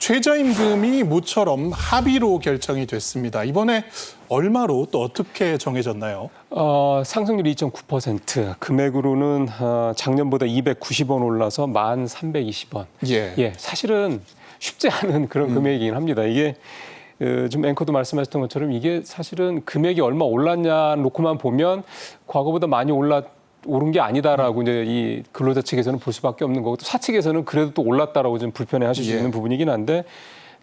최저임금이 모처럼 합의로 결정이 됐습니다. 이번에 얼마로 또 어떻게 정해졌나요? 상승률이 2.9%, 금액으로는 작년보다 290원 올라서 1,320원. 예. 사실은 쉽지 않은 그런 금액이긴 합니다. 이게 좀 앵커도 말씀하셨던 것처럼 이게 사실은 금액이 얼마 올랐냐 놓고만 보면 과거보다 많이 오른 게 아니다라고 이제 이 근로자 측에서는 볼 수밖에 없는 거고 또 사측에서는 그래도 또 올랐다라고 좀 불편해하실 수 있는 부분이긴 한데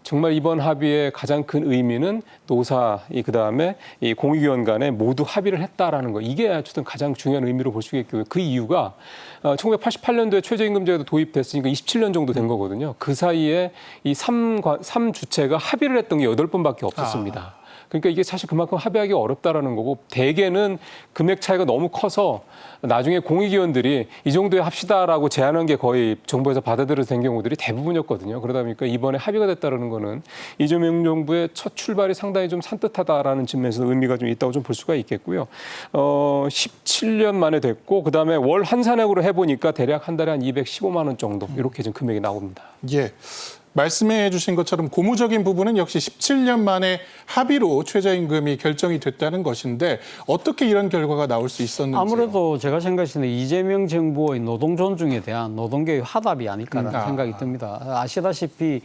정말 이번 합의의 가장 큰 의미는 노사 그다음에 이 공익위원 간에 모두 합의를 했다라는 거 이게 어쨌든 가장 중요한 의미로 볼 수 있겠고요. 그 이유가 1988년도에 최저임금제가 도입됐으니까 27년 정도 된 거거든요. 그 사이에 이 3주체가 합의를 했던 게 8번밖에 없었습니다. 그러니까 이게 사실 그만큼 합의하기 어렵다라는 거고 대개는 금액 차이가 너무 커서 나중에 공익위원들이 이 정도에 합시다라고 제안한 게 거의 정부에서 받아들여서 된 경우들이 대부분이었거든요. 그러다 보니까 이번에 합의가 됐다라는 거는 이재명 정부의 첫 출발이 상당히 좀 산뜻하다라는 측면에서 의미가 좀 있다고 좀 볼 수가 있겠고요. 17년 만에 됐고 그다음에 월 환산액으로 해보니까 대략 한 달에 한 215만 원 정도 이렇게 좀 금액이 나옵니다. 예. 말씀해 주신 것처럼 고무적인 부분은 역시 17년 만에 합의로 최저임금이 결정이 됐다는 것인데 어떻게 이런 결과가 나올 수 있었는지요? 아무래도 제가 생각하시는 이재명 정부의 노동 존중에 대한 노동계의 화답이 아닐까라는 생각이 듭니다. 아시다시피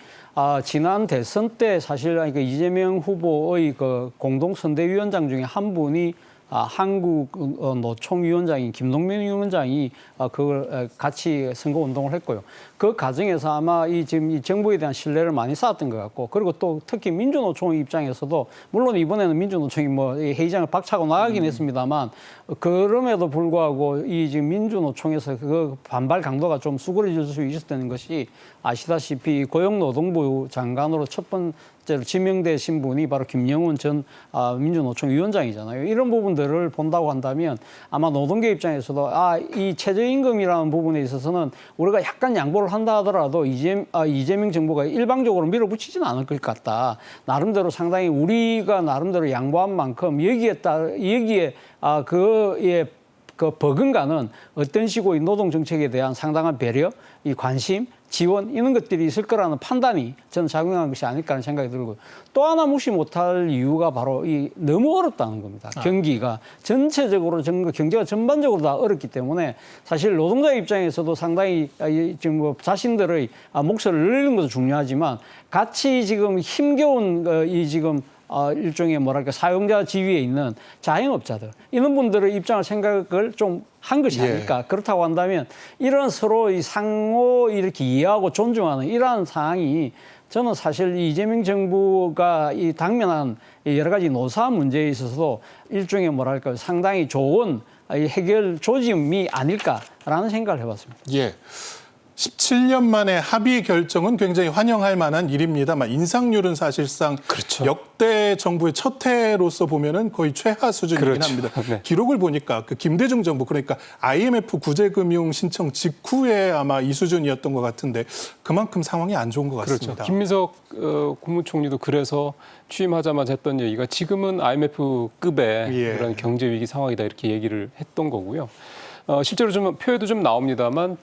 지난 대선 때 사실 이재명 후보의 그 공동선대위원장 중에 한 분이 한국 노총위원장인 김동민 위원장이 그걸 같이 선거운동을 했고요. 그 과정에서 아마 지금 이 정부에 대한 신뢰를 많이 쌓았던 것 같고, 그리고 또 특히 민주노총 입장에서도 물론 이번에는 민주노총이 회의장을 박차고 나가긴 했습니다만 그럼에도 불구하고 이 지금 민주노총에서 그 반발 강도가 좀 수그러질 수 있었다는 것이 아시다시피 고용노동부 장관으로 첫 번째로 지명되신 분이 바로 김영훈 전 민주노총 위원장이잖아요. 이런 부분들을 본다고 한다면 아마 노동계 입장에서도 이 최저임금이라는 부분에 있어서는 우리가 약간 양보를 한다 하더라도 이재명 정부가 일방적으로 밀어붙이지는 않을 것 같다. 나름대로 상당히 우리가 나름대로 양보한 만큼 여기에 그 버금가는 어떤 식의 노동 정책에 대한 상당한 배려, 이 관심, 지원 이런 것들이 있을 거라는 판단이 저는 작용한 것이 아닐까 하는 생각이 들고요. 또 하나 무시 못할 이유가 바로 너무 어렵다는 겁니다. 경기가 전체적으로 경제가 전반적으로 다 어렵기 때문에 사실 노동자 입장에서도 상당히 지금 자신들의 목소리를 늘리는 것도 중요하지만 같이 지금 힘겨운 일종의 사용자 지위에 있는 자영업자들 이런 분들의 입장을 생각을 좀 한 것이 아닐까. 그렇다고 한다면 이런 서로 상호 이렇게 이해하고 존중하는 이러한 상황이 저는 사실 이재명 정부가 당면한 여러 가지 노사 문제에 있어서도 일종의 상당히 좋은 해결 조짐이 아닐까라는 생각을 해봤습니다. 예. 17년 만에 합의 결정은 굉장히 환영할 만한 일입니다만 인상률은 사실상 그렇죠. 역대 정부의 첫 해로서 보면은 거의 최하 수준이긴 그렇죠. 합니다. 네. 기록을 보니까 그 김대중 정부 그러니까 IMF 구제금융 신청 직후에 아마 이 수준이었던 것 같은데 그만큼 상황이 안 좋은 것 같습니다. 그렇죠. 김민석 국무총리도 그래서 취임하자마자 했던 얘기가 지금은 IMF급의 그런 경제 위기 상황이다 이렇게 얘기를 했던 거고요. 실제로 좀 표에도 좀 나옵니다만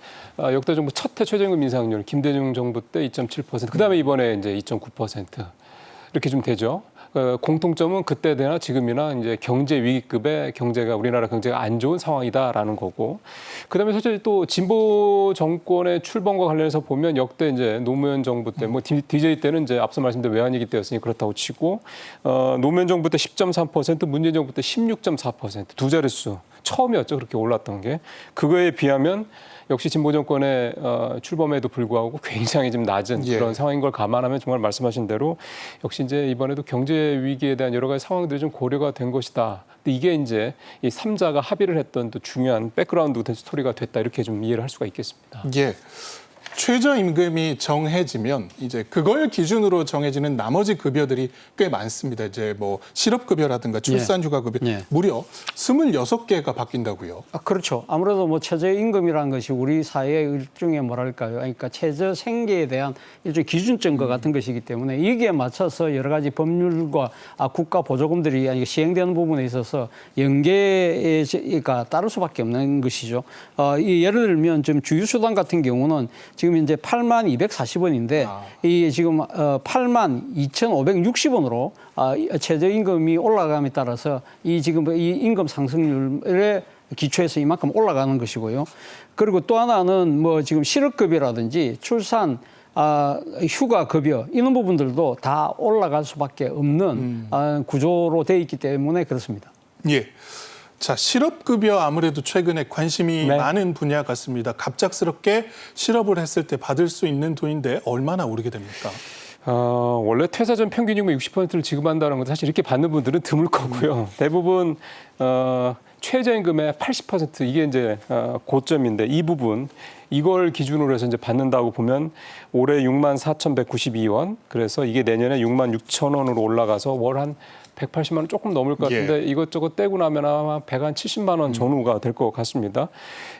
역대 정부 첫 해 최저임금 인상률 김대중 정부 때 2.7%, 그다음에 이번에 이제 2.9% 이렇게 좀 되죠. 공통점은 그때나 지금이나 이제 경제 위기급의 우리나라 경제가 안 좋은 상황이다라는 거고, 그다음에 사실 또 진보 정권의 출범과 관련해서 보면 역대 이제 노무현 정부 때 DJ 때는 이제 앞서 말씀드린 외환위기 때였으니 그렇다고 치고 노무현 정부 때 10.3%, 문재인 정부 때 16.4% 두 자릿수 처음이었죠. 그렇게 올랐던 게. 그거에 비하면 역시 진보 정권의 출범에도 불구하고 굉장히 좀 낮은 그런 상황인 걸 감안하면 정말 말씀하신 대로 역시 이제 이번에도 경제 위기에 대한 여러 가지 상황들이 좀 고려가 된 것이다. 근데 이게 이제 이 3자가 합의를 했던 또 중요한 백그라운드 된 스토리가 됐다 이렇게 좀 이해를 할 수가 있겠습니다. 예. 최저임금이 정해지면 이제 그걸 기준으로 정해지는 나머지 급여들이 꽤 많습니다. 이제 실업급여라든가 출산휴가급여 무려 26개가 바뀐다고요. 그렇죠. 아무래도 최저임금이라는 것이 우리 사회의 일종의 그러니까 최저 생계에 대한 일종의 기준점과 같은 것이기 때문에 여기에 맞춰서 여러 가지 법률과 국가 보조금들이 시행되는 부분에 있어서 연계가 따를 수밖에 없는 것이죠. 예를 들면 지금 주휴수당 같은 경우는 지금 지금 이제 82,240원인데 이 지금 82,560원으로 최저임금이 올라감에 따라서 이 지금 이 임금 상승률에 기초해서 이만큼 올라가는 것이고요. 그리고 또 하나는 뭐 지금 실업급여라든지 출산 휴가급여 이런 부분들도 다 올라갈 수밖에 없는 구조로 돼 있기 때문에 그렇습니다. 예. 자, 실업급여 아무래도 최근에 관심이 네. 많은 분야 같습니다. 갑작스럽게 실업을 했을 때 받을 수 있는 돈인데 얼마나 오르게 됩니까? 원래 퇴사 전 평균임금 60%를 지급한다는 건 사실 이렇게 받는 분들은 드물 거고요. 대부분 최저임금의 80% 이게 이제 고점인데 이 부분 이걸 기준으로 해서 이제 받는다고 보면 올해 64,192원 그래서 이게 내년에 66,000원으로 올라가서 월 한 180만 원 조금 넘을 것 같은데 이것저것 떼고 나면 아마 170만 원 전후가 될 것 같습니다.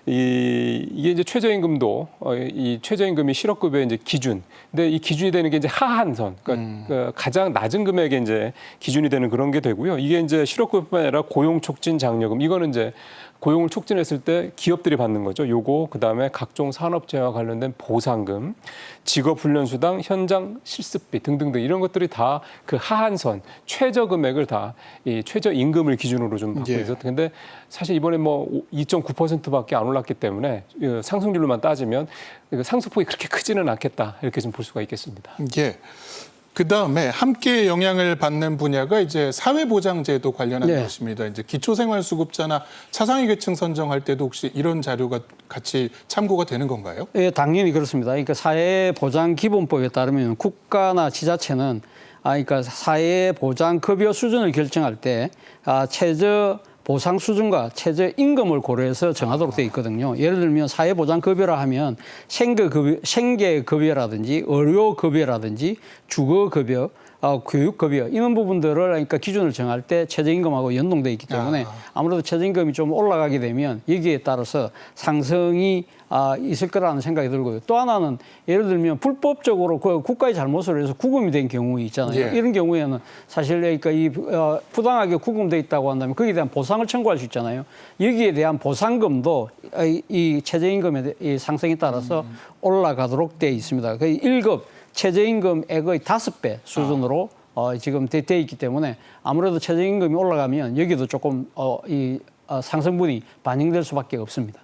이게 이제 최저임금도 이 최저임금이 실업급여의 이제 기준. 근데 이 기준이 되는 게 이제 하한선, 그러니까 가장 낮은 금액에 이제 기준이 되는 그런 게 되고요. 이게 이제 실업급여뿐 아니라 고용촉진 장려금. 이거는 이제 고용을 촉진했을 때 기업들이 받는 거죠. 요거 그다음에 각종 산업재해와 관련된 보상금, 직업훈련수당, 현장 실습비 등등등 이런 것들이 다 그 하한선 최저 금액을 다 이 최저임금을 기준으로 좀 받고 있었던. 근데 사실 이번에 뭐 2.9%밖에 안 올랐기 때문에 상승률로만 따지면 상승폭이 그렇게 크지는 않겠다 이렇게 좀 볼 수가 있겠습니다. 예. 그다음에 함께 영향을 받는 분야가 이제 사회보장제도 관련한 네. 것입니다. 이제 기초생활수급자나 차상위 계층 선정할 때도 혹시 이런 자료가 같이 참고가 되는 건가요? 예, 당연히 그렇습니다. 그러니까 사회보장기본법에 따르면 국가나 지자체는 그러니까 사회보장급여 수준을 결정할 때 최저 보상 수준과 최저임금을 고려해서 정하도록 되어 있거든요. 예를 들면 사회보장급여라 하면 생계급여라든지 의료급여라든지 주거급여, 교육급여 이런 부분들을 그러니까 기준을 정할 때 최저임금하고 연동돼 있기 때문에 아무래도 최저임금이 좀 올라가게 되면 여기에 따라서 상승이 있을 거라는 생각이 들고요. 또 하나는 예를 들면 불법적으로 그 국가의 잘못으로 해서 구금이 된 경우 있잖아요. 예. 이런 경우에는 사실 그러니까 이 부당하게 구금돼 있다고 한다면 거기에 대한 보상을 청구할 수 있잖아요. 여기에 대한 보상금도 이 최저임금의 이 상승에 따라서 올라가도록 되어 있습니다. 그 1급 최저임금액의 5배 수준으로 지금 돼 있기 때문에 아무래도 최저임금이 올라가면 여기도 조금 이 상승분이 반영될 수밖에 없습니다.